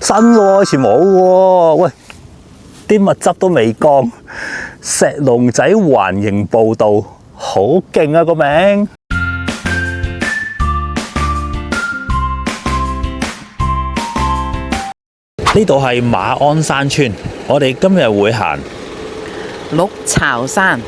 新喎，以前冇喎。喂，啲物質都未降，石龍仔環形步道，好勁啊個名！呢度係馬鞍山村，我哋今日會行鹿巢山。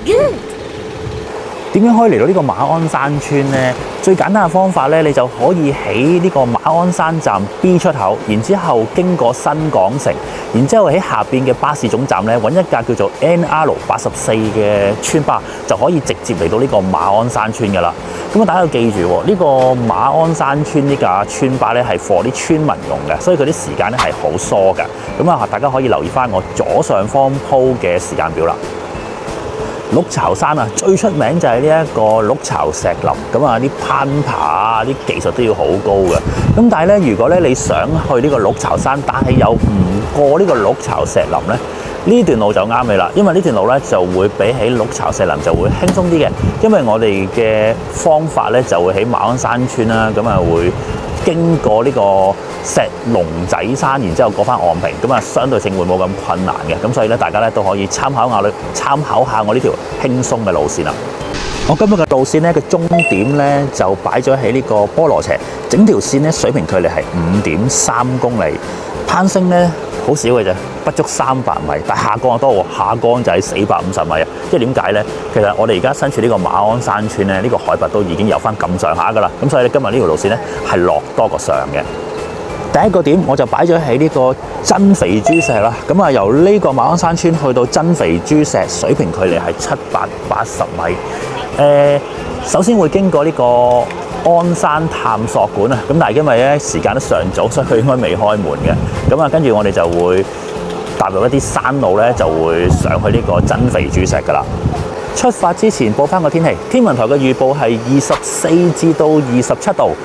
點樣可以嚟到呢個馬鞍山村呢？最簡單嘅方法呢，你就可以喺呢個馬鞍山站 B 出口，然之後經過新港城，然之後喺下邊嘅巴士總站呢，揾一架叫做 NR84嘅村巴，就可以直接嚟到呢個馬鞍山村㗎啦。咁啊，大家要記住喎，呢個馬鞍山村呢架村巴呢係 for 啲村民用嘅，所以佢啲時間呢係好疏㗎。咁啊，大家可以留意翻我左上方鋪嘅時間表啦。鹿巢山啊，最出名就係呢一個鹿巢石林，咁啊啲攀爬啊，啲技術都要好高嘅。咁但係咧，如果咧你想去呢個鹿巢山，但係又唔過呢個鹿巢石林咧，呢段路就啱你啦，因為呢段路咧就會比起鹿巢石林就會輕鬆啲嘅，因為我哋嘅方法咧就會喺馬鞍山村啦，咁啊會經過呢個石龍仔山，然之後過翻昂坪，咁啊相對性會冇咁困難嘅，咁所以咧大家咧都可以參考下我呢條輕鬆嘅路線啦。我今日嘅路線咧嘅終點咧就擺咗喺呢個菠蘿輋，整條線咧水平距離係5.3公里，攀升咧好少嘅啫，不足300米，但下降就多喎，下降就係450米啊！即係點解咧？其實我哋而家身處呢個馬鞍山村咧，呢個海拔都已經有翻咁上下噶啦，咁所以咧今日呢條路線咧係落多過上嘅。第一個點我就擺咗喺呢個真肥豬石啦，咁啊由呢個馬鞍山村去到真肥豬石水平距離係780米。首先會經過呢個鞍山探索館啊，咁但係因為咧時間都尚早，所以佢應該未開門嘅。咁啊，跟住我哋就會踏入一啲山路咧，就會上去呢個真肥豬石噶啦。出發之前報翻個天氣，天文台嘅預報係24至到27度，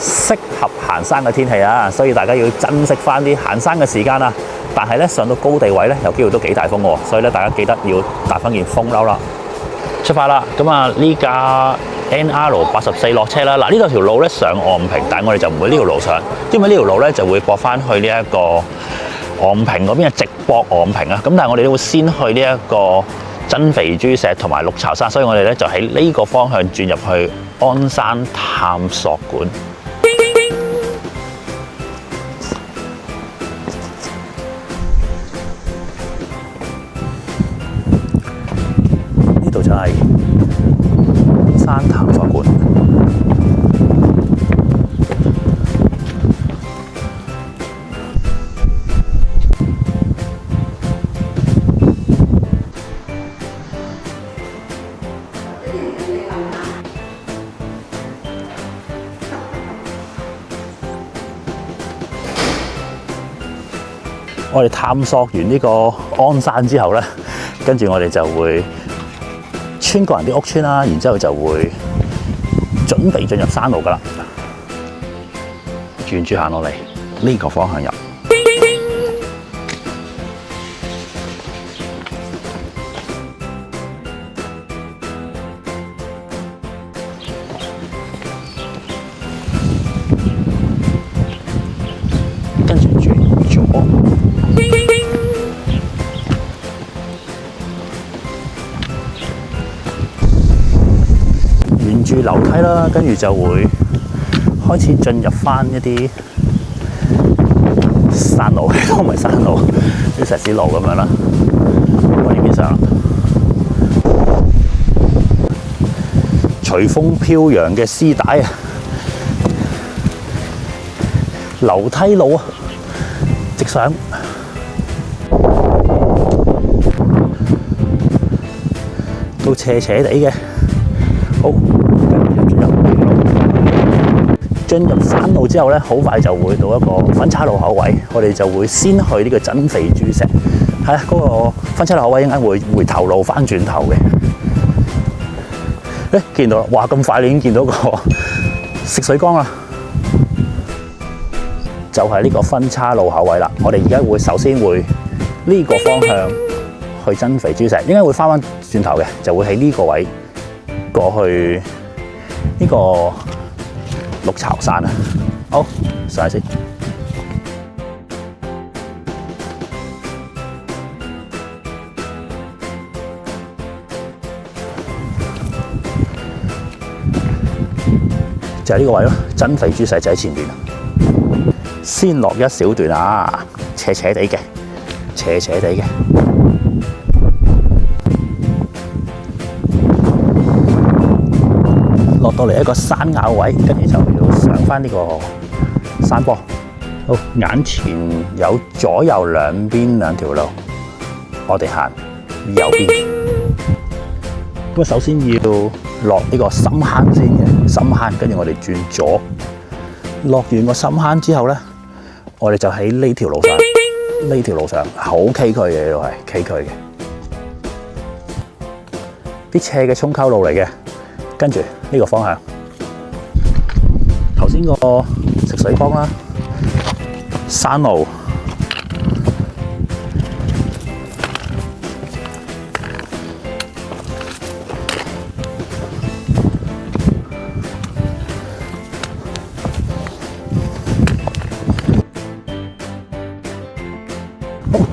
適合行山嘅天氣啊，所以大家要珍惜翻啲行山嘅時間啊。但係咧上到高地位咧，有機會都幾大風喎，所以咧大家記得要帶翻件風褸啦。出發啦！咁啊呢架 NR84 落車啦。嗱，呢度條路咧上昂坪，但係我哋就唔會呢條路上，因為呢條路咧就會駁翻去呢一個昂坪嗰邊嘅直駁昂坪啊。咁但係我哋都會先去呢一個真肥豬石同埋鹿巢山，所以我哋咧就喺呢個方向轉入去鞍山探索館。呢度就係鞍山探索館。我哋探索完呢個鞍山之後咧，跟住我哋就會穿過人啲屋村啦，然之後就會準備進入山路噶啦。轉住行落嚟呢個方向入。跟住轉左。沿住樓梯啦，跟住就會開始進入翻一啲山路，都唔係山路，啲石屎路咁樣啦。我呢邊上，隨風飄揚嘅絲帶啊，樓梯路啊，直上。都斜斜地嘅，好，進入山路之後咧，好快就會到一個分岔路口位，我哋就會先去呢個真肥豬石，係啊，嗰個分岔路口位應該會回頭路翻轉頭嘅。見到啦，哇！咁快你已經見到個食水缸啦，就係呢個分岔路口位啦。我哋而家會首先會呢個方向去真肥豬石，應該會翻轉頭嘅，就會喺呢個位過去呢個鹿巢山啊。好，上去先。就係呢個位咯，真肥豬石就喺前邊。先落一小段啊，斜斜地嘅，斜斜地嘅。落到嚟一個山坳位，跟住就要上返呢個山坡。好，眼前有左右兩邊兩條路，我哋行右邊。咁首先要落呢個深坑先嘅，深坑，跟住我哋轉左。落完個深坑之後咧，我哋就喺呢條路上，呢條路上好崎嶇嘅，呢度係崎嶇嘅，啲斜嘅冲溝路嚟嘅。跟住呢個方向，頭先個食水缸啦，山路，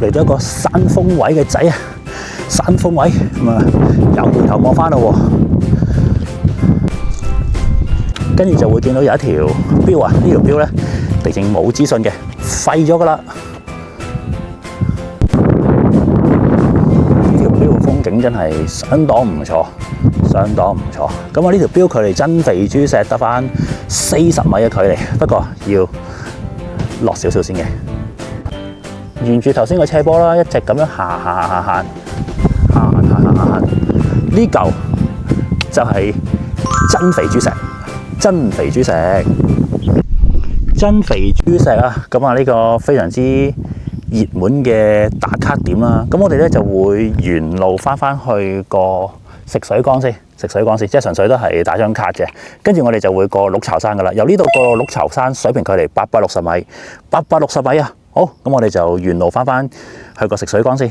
嚟到一個山峰位嘅仔啊！山峰位咁啊，又回頭望翻咯喎。跟住就會見到有一條標啊，呢條標咧地政冇資訊嘅，廢咗噶啦。呢條標風景真係相當唔錯，相當唔錯。咁啊，呢條標距離真肥豬石得翻40米嘅距離，不過要落少少先嘅。沿住頭先個斜坡啦，一直咁樣行，呢嚿就係真肥豬石。真肥豬石，真肥豬石啊！咁啊，呢個非常之熱門嘅打卡點啦。咁我哋咧就會沿路翻去個食水缸先，即係純粹都係打張卡嘅。跟住我哋就會過鹿巢山噶啦。由呢度過鹿巢山水平距離860米，860米啊！好，咁我哋就沿路翻去個食水缸先。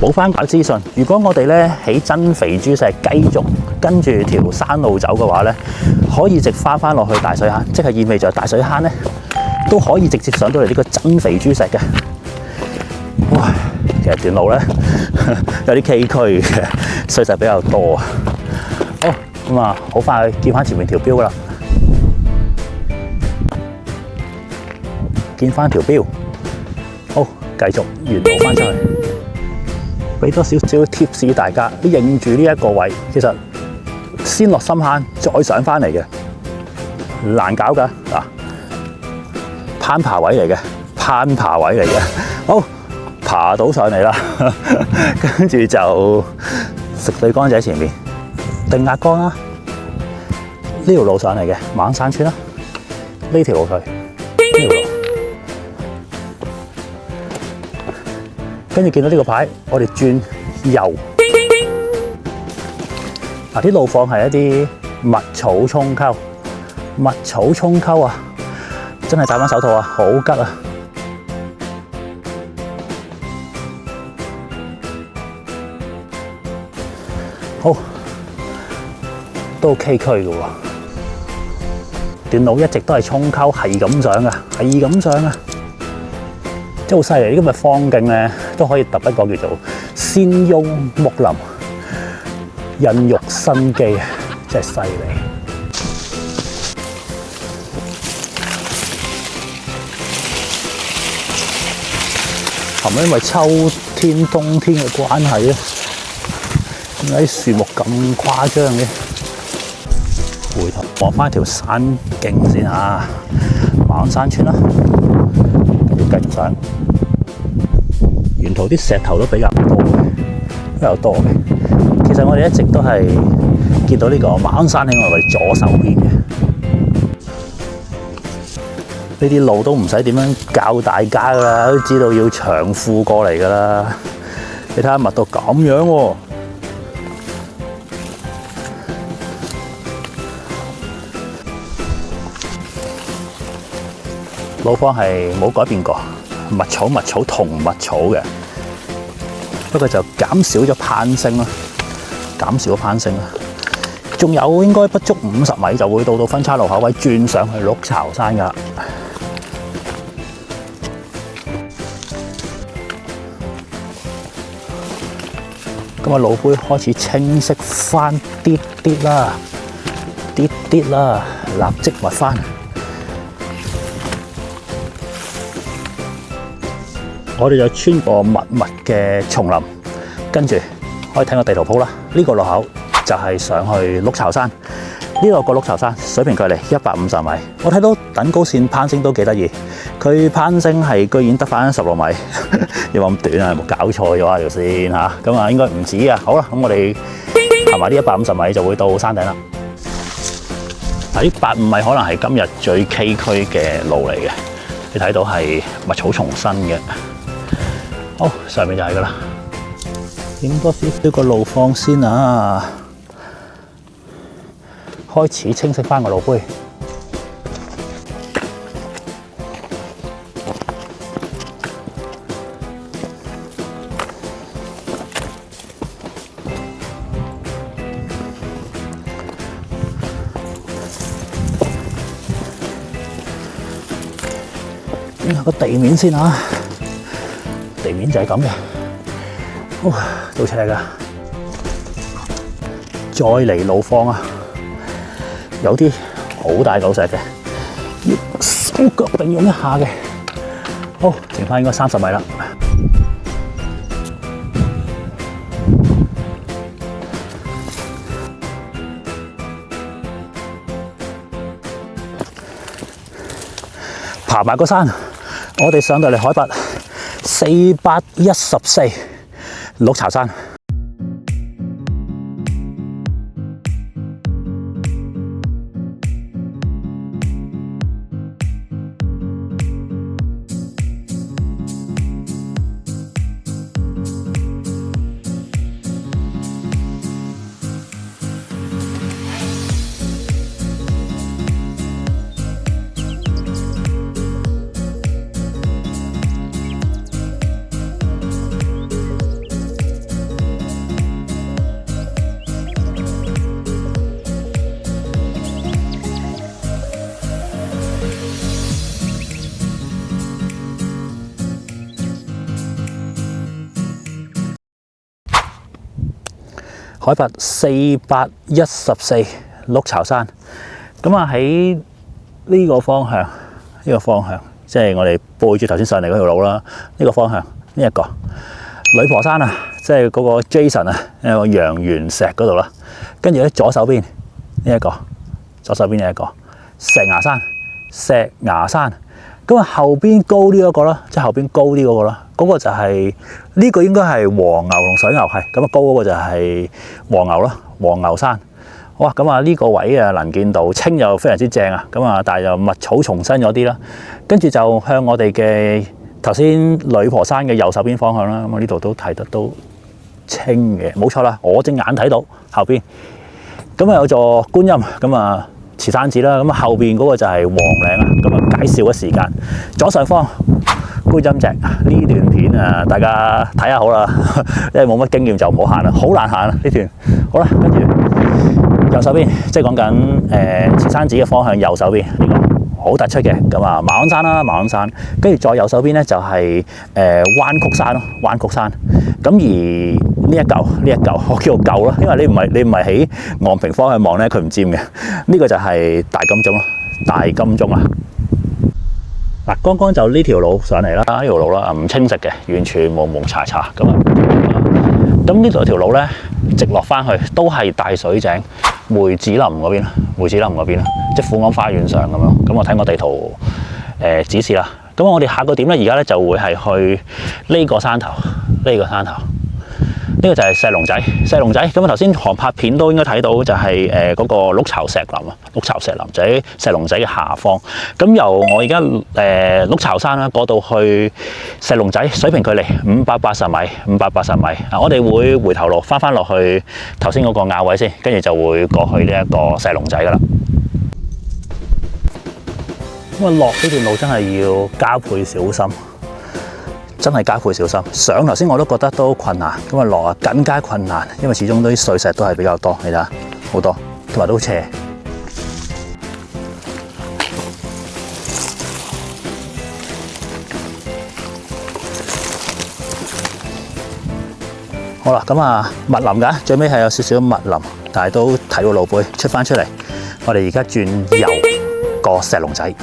補翻個資訊，如果我哋咧喺真肥豬石繼續跟住條山路走嘅話咧，可以直翻落去大水坑，即係意味著大水坑咧都可以直接上到嚟呢個真肥豬石嘅。哇，其實段路咧有啲崎嶇嘅，碎石比較多啊。好，咁啊，好快見翻前面條標啦，見翻條標，好，繼續沿路翻出去。俾多少少貼士大家，你認住呢一個位，其實先落深坑，再上翻嚟嘅，難搞㗎嗱，攀爬位嚟嘅，好，爬到上嚟啦，跟住就食水缸仔前面定壓缸啦，呢條路上嚟嘅馬鞍山村啦，呢條路去，呢條路。跟住見到呢個牌，我哋轉右。嗱，啲路況係一啲蜜草沖溝啊！真係戴翻手套啊，好吉啊！好，都崎嶇嘅喎。段路一直都係沖溝，係咁上啊！真係好犀利！呢咁嘅方景咧，都可以揼一個叫做仙翁木林，孕育生機啊！真係犀利。係咪因為秋天、冬天嘅關係咧？點解啲樹木咁誇張嘅？回頭望翻條山徑先嚇，馬鞍山村啦。繼續上，沿途啲石頭都比較多嘅。其實我哋一直都係見到呢個馬鞍山喺我哋左手邊嘅。呢啲路都唔使點樣教大家㗎啦，都知道要長褲過嚟㗎啦。你睇下密到咁樣喎。路況係冇改變過，蜜草同蜜草嘅，不過就減少咗攀升啦，仲有應該不足50米就會到分叉路口位，轉上去鹿巢山㗎。咁啊，路杯開始清晰翻啲啦。啲啲啦，立即掘翻。我哋就穿過密密嘅叢林，跟住可以睇個地圖鋪啦。呢個路口就係上去鹿巢山。呢個鹿巢山水平距離150米。我睇到等高線攀升都幾得意，佢攀升係居然得翻16米，有冇咁短啊？有冇搞錯咗啊條線嚇？咁啊應該唔止啊。好啦，咁我哋行埋呢150米就會到山頂啦。嗱，呢85米可能係今日最崎嶇嘅路嚟嘅，你睇到係密草叢生嘅。好，上面就係噶啦。影多少少個路況先啊！開始清晰翻個路碑。影下個地面先啊！地面就係咁嘅，都斜噶。再嚟路況啊，有啲好大嚿石嘅，要手腳並用一下嘅。好，剩翻應該30米啦。爬埋個山，我哋上到嚟海拔414，鹿巢山。海拔414，鹿巢山。咁啊喺呢個方向，即係我哋背住頭先上嚟嗰條路啦。呢個方向，呢一個女婆山啊，即係嗰個 Jason 啊，一個陽元石嗰度啦。跟住咧左手邊呢一個，石牙山。咁啊後邊高啲嗰個啦，即係後邊高啲嗰個啦，嗰個就係呢個應該係黃牛同水牛係，咁啊高嗰個就係黃牛啦，黃牛山。好啊，咁啊呢個位啊能見度清又非常之正啊，咁啊但係就密草叢生咗啲啦，跟住就向我哋嘅頭先女婆山嘅右手邊方向啦，咁啊呢度都睇得到清嘅，冇錯啦，我隻眼睇到後邊，咁啊有座觀音，咁啊慈山寺啦，咁啊後邊嗰個就係黃嶺啦，咁啊介紹嘅時間，左上方觀音石呢段片啊，大家睇下好啦，因為冇乜經驗就唔好行啦，好難行啊呢段，好啦，跟住右手邊即係講緊慈山寺嘅方向右手邊呢個好突出嘅，咁啊馬鞍山啦，馬鞍山，跟住再右手邊咧就係灣曲山咯，灣曲山，咁而呢一嚿我叫做舊啦，因為你唔係喺昂坪方向望咧，佢唔尖嘅。呢個就係大金鐘咯，大金鐘啊！嗱，剛剛就呢條路上嚟啦，呢條路啦唔清晰嘅，完全蒙蒙查查咁啊。咁呢度有條路咧，直落翻去都係大水井梅子林嗰邊啦，即係富安花園上咁樣。咁我睇我地圖指示啦。咁我哋下個點咧，而家咧就會係去呢個山頭，呢個就係石龍仔。咁啊頭先航拍片都應該睇到，就係嗰個鹿巢石林啊，鹿巢石林就喺石龍仔嘅下方。咁由我而家鹿巢山啦嗰度去石龍仔，水平距離580米。啊，我哋會回頭路翻落去頭先嗰個坳位先，跟住就會過去呢一個石龍仔噶啦。咁啊落呢段路真係要加倍小心。上頭先我都覺得都困難，咁啊落啊更加困難，因為始終啲碎石都係比較多，你睇下好多，同埋都斜。好啦，咁啊密林㗎，最尾係有少少密林，但係都睇到路背出翻出嚟，我哋而家轉右個石龍仔。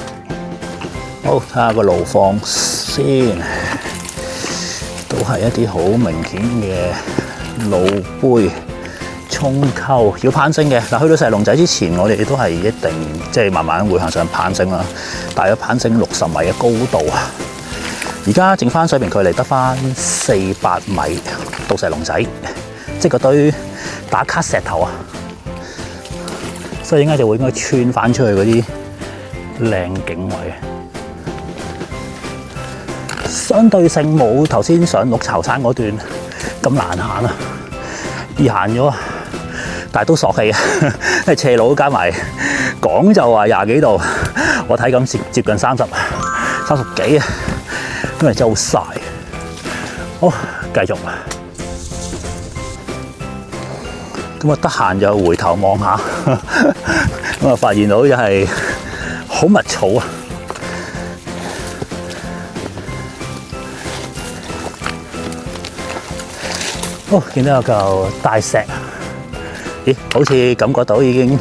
好，睇下個路況先，都係一啲好明顯嘅路杯沖溝，要攀升嘅。嗱，去到石龍仔之前，我哋都係一定即係慢慢會向上攀升啦。大約攀升60米嘅高度啊！而家剩翻水平距離得翻400米到石龍仔，即係嗰堆打卡石頭啊！所以應該就會穿翻出去嗰啲靚景位。相對性冇頭先上鹿巢山嗰段咁難行啊，易行咗啊！但係都索氣啊，因為斜路加埋講就話20幾度，我睇咁接近30幾啊，因為真係好曬。好，繼續。咁啊，得閒就回頭望下，咁啊發現到就係好密草啊！哦，見到有嚿大石，咦？好似感覺到已經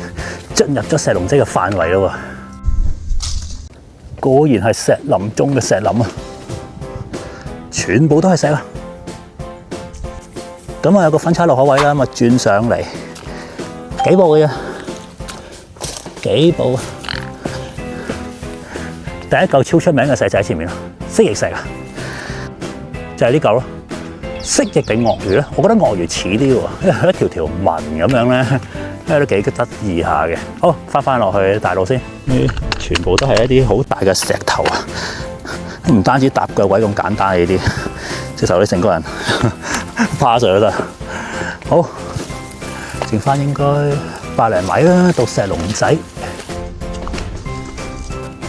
進入咗石龍仔嘅範圍咯喎！果然係石林中嘅石林啊，全部都係石啊！咁啊，有個分岔路口位啦，咁啊轉上嚟幾步嘅啫，幾步。第一嚿超出名嘅石就喺前面啦，蜥蜴石啊，就係呢嚿咯。蜥蜴定鱷魚咧？我覺得鱷魚似啲喎，因為佢一條條紋咁樣咧，因為都幾得意下嘅。好，翻落去大路先，全部都係一啲好大嘅石頭啊！唔單止搭腳位咁簡單呢啲，接受你成個人趴上都得。好，剩翻應該100零米啦，到石龍仔。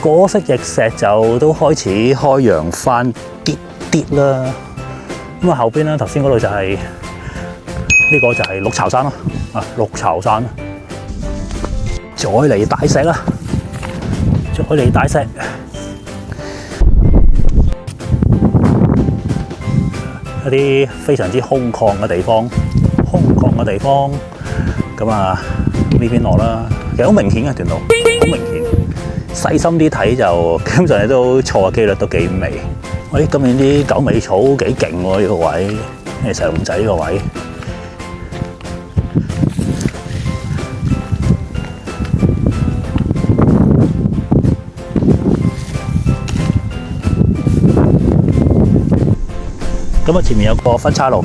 過蜥蜴石就都開始開揚翻啲啦。咁啊，後邊咧，頭先嗰度就係呢個就係鹿巢山咯，啊，鹿巢山，再嚟大石啦，再嚟大石，一啲非常之空曠嘅地方，咁啊呢邊落啦，其實好明顯嘅段路，好明顯，細心啲睇就基本上你都錯嘅機率都幾微。喂，今年啲狗尾草幾勁喎呢個位，呢石龍仔呢個位。咁啊，前面有個分岔路，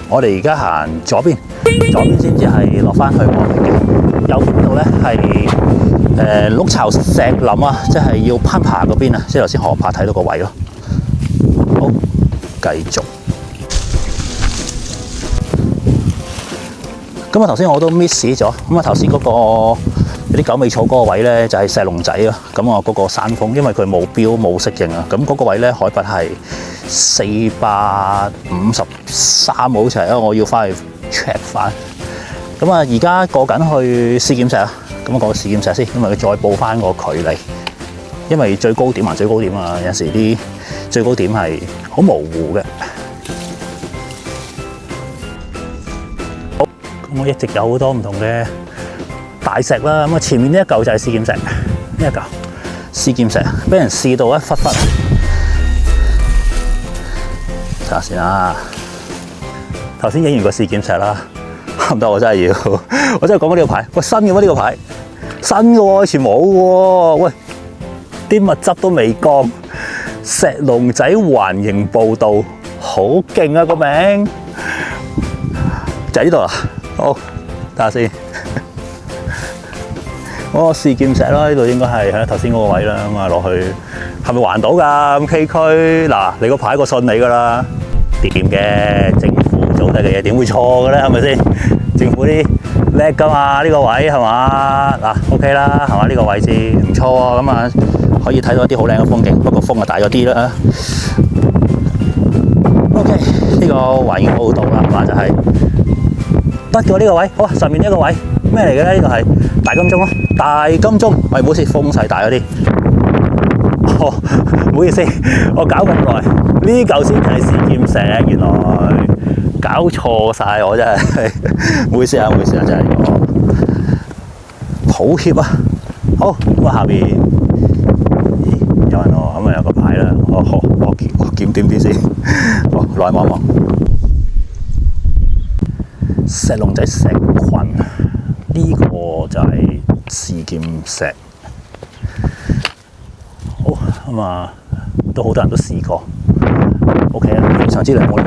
我哋而家行左邊先至係落翻去望平嘅。右邊度咧係鹿巢石林啊，即係要攀爬嗰邊啊，即係頭先河爬睇到個位咯。好，繼續。咁啊，頭先我都 miss 咗。咁啊，頭先嗰個有啲狗尾草嗰個位咧，就係石龍仔咯。咁啊，嗰個山峰，因為佢冇標冇適應啊。咁嗰個位咧，海拔係453，好似係，因為我要翻去 check 翻。咁啊，而家過緊去試劍石啊。咁啊，過試劍石先，因為佢再報翻個距離。因為最高點啊，有時啲最高點係好模糊嘅。好，咁我一直有好多唔同嘅大石啦。咁啊，前面呢一嚿就係試劍石，呢一嚿試劍石俾人試到一忽忽。睇下先啊！頭先影完個試劍石啦，唔得，我真係要，我真係講緊呢個牌，喂，新嘅喎呢個牌，新嘅喎，以前冇喎，喂，啲物質都未降，石龍仔環形步道，好勁啊個名，就喺呢度啊，好，睇下先，我試劍石啦，呢度應該係喺頭先嗰個位啦，咁啊落去，係咪環島㗎？咁崎嶇，嗱，你個牌個信你㗎啦。掂嘅，政府做得嘅嘢點會錯嘅咧？係咪先？政府啲叻噶嘛？呢個位係嘛？嗱 ，OK 啦，係嘛？呢個位置唔錯啊，咁啊可以睇到一啲好靚嘅風景，不過風啊大咗啲啦。OK， 呢個環形步道啦，話就係得咗呢個位，好，上面呢一個位咩嚟嘅咧？呢個係大金鐘咯，大金鐘，喂，唔好意思，風勢大咗啲。哦，唔好意思，我搞咁耐，呢嚿先係試劍石，原來搞錯晒，我真係，唔好意思啊，真係，抱抱歉啊。好，咁啊下邊，咦有人喎，咁啊有個牌啦。我檢點啲先。好，落去望一望。石龍仔石群，呢個就係示劍石。好咁啊，都好多人都試過。OK 啦，非常之靚，我哋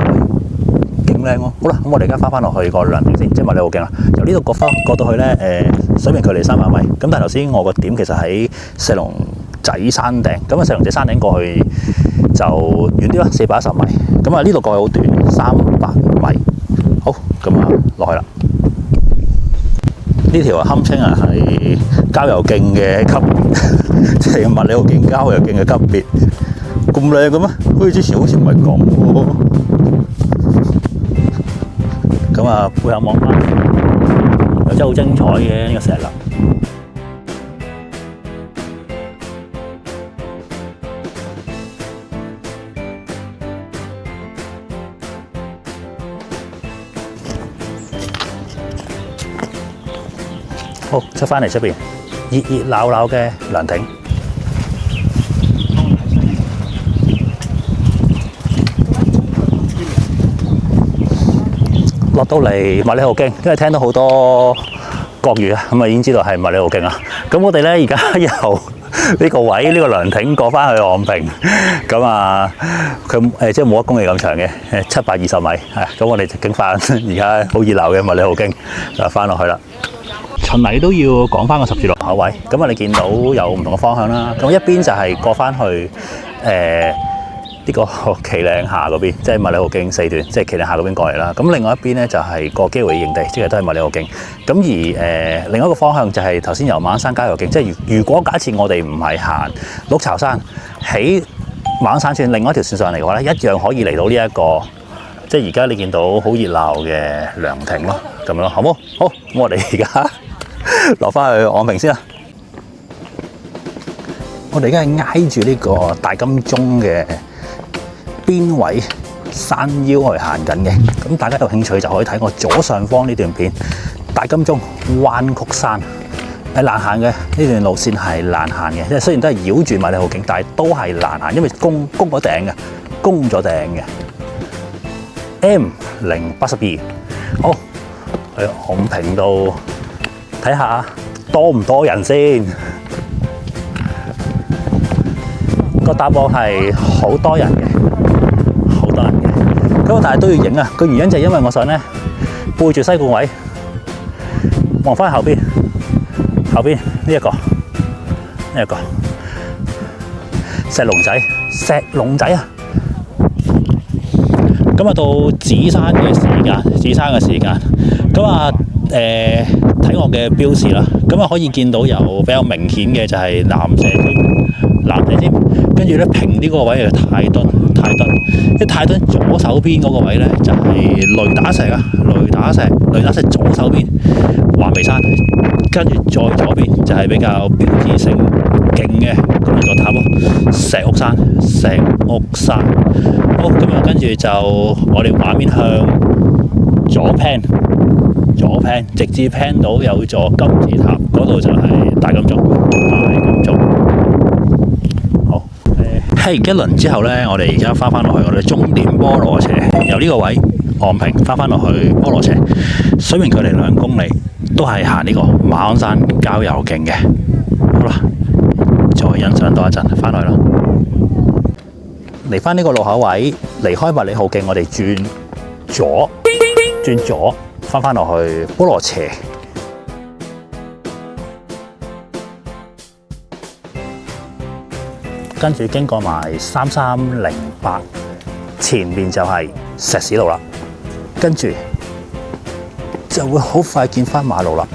勁靚喎。好啦，咁我哋而家翻落去個涼亭先，即係麥理浩徑啦。由呢度過到去咧，水面距離300米。咁但係頭先我個點其實喺石龍仔山頂，咁啊石龍仔山頂過去就遠啲啦，410米。咁啊呢度過去好短，300米。好，咁啊落去啦。呢條堪稱啊係郊遊徑嘅級別，即係麥理浩徑郊遊徑嘅級別。咁靚嘅咩？好似之前好似唔係咁喎。咁啊，背後望翻，又真係好精彩嘅呢個石林。好，出翻嚟出邊，熱熱鬧鬧嘅涼亭。落到嚟麥理浩徑，因為聽到好多國語啊，咁啊已經知道係麥理浩徑啦。咁我哋咧而家由呢個位呢個涼亭過翻去昂坪，咁啊佢即係冇1公里咁長嘅，720米係。咁我哋就經翻而家好熱鬧嘅麥理浩徑就翻落去啦。循例都要講翻個十字路口位，咁啊你見到有唔同嘅方向啦。咁一邊就係過翻去呢個旗嶺下嗰邊，即係麥理浩徑4段，即係旗嶺下嗰邊過嚟啦。咁另外一邊咧就係個基會營地，即係都係麥理浩徑。咁而另一個方向就係頭先由馬鞍山郊遊徑，即係如果假設我哋唔係行鹿巢山，喺馬鞍山線另外一條線上嚟嘅話咧，一樣可以嚟到呢一個，即係而家你見到好熱鬧嘅涼亭咯，咁樣咯，好冇？好，咁我哋而家落翻去昂坪先啦。我哋而家係挨住呢個大金鐘嘅邊位山腰去行緊嘅，咁大家有興趣就可以睇我左上方呢段片。大金鐘彎曲山係難行嘅，呢段路線係難行嘅，即係雖然都係繞住麥理浩徑，但係都係難行，因為攻咗頂嘅，攻咗頂嘅。M082，好去昂坪度睇下多唔多人先。個答案係好多人嘅，好多人嘅。咁但係都要影啊！個原因就係因為我想咧背住西貢位，望翻後邊呢一個石龍仔啊！咁啊到紫山嘅時間，咁啊睇我嘅標示啦，咁啊可以見到有比較明顯嘅就係藍蛇尖，跟住咧平啲嗰個位係泰墩，即係泰墩左手邊嗰個位咧就係雷打石啊，雷打石左手邊環眉山，跟住再左邊就係比較標誌性勁嘅嗰座塔咯，石屋山。好，咁啊跟住就我哋畫面向左 pan，直至 pan 到有座金字塔，嗰度就係大金鐘。好，喺完一輪之後咧，我哋而家翻落去我哋終點菠蘿斜，由呢個位昂坪翻落去菠蘿斜，水面距離2公里，都係行呢個馬鞍山郊遊徑嘅。好啦，再欣賞多一陣，翻去啦。嚟翻呢個路口位，離開麥理浩徑，我哋轉左，翻落去菠蘿斜。跟住經過埋3308，前面就係石屎路啦。跟住就會好快見翻馬路啦，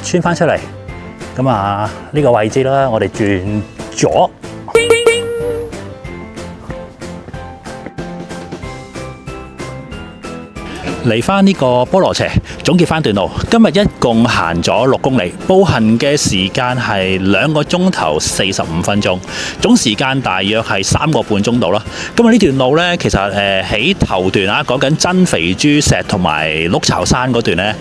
穿翻出嚟。咁啊呢個位置啦，我哋轉左。嚟翻呢個菠蘿輋，總結翻段路，今日一共行咗6公里，步行嘅時間係2個鐘頭45分鐘，總時間大約係3個半鐘度啦。今日呢段路呢，其實喺頭段啊，講緊真肥豬石同埋鹿巢山嗰段呢，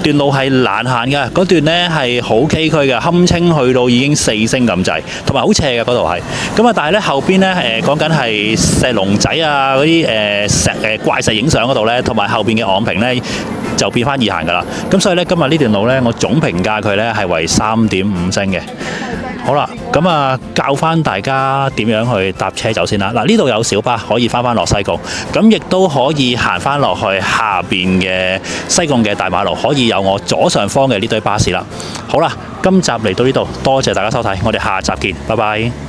段路係難行嘅，嗰段呢係好崎嶇嘅，堪稱去到已經4星咁滯，同埋好斜嘅嗰度係。咁啊，但係呢後邊呢，講緊係石龍仔啊嗰啲怪石影相嗰度呢，同埋後邊嘅昂坪呢，就變翻易行噶啦。咁所以呢，今日呢段路呢，我總評價佢呢係為3.5星嘅。好啦，咁啊教翻大家點樣去搭車走先啦。嗱，呢度有小巴可以翻落西貢，咁亦都可以行翻落去下邊嘅西貢嘅大馬路，可以有我左上方嘅呢堆巴士啦。好啦，今集嚟到呢度，多謝大家收睇，我哋下集見，拜拜。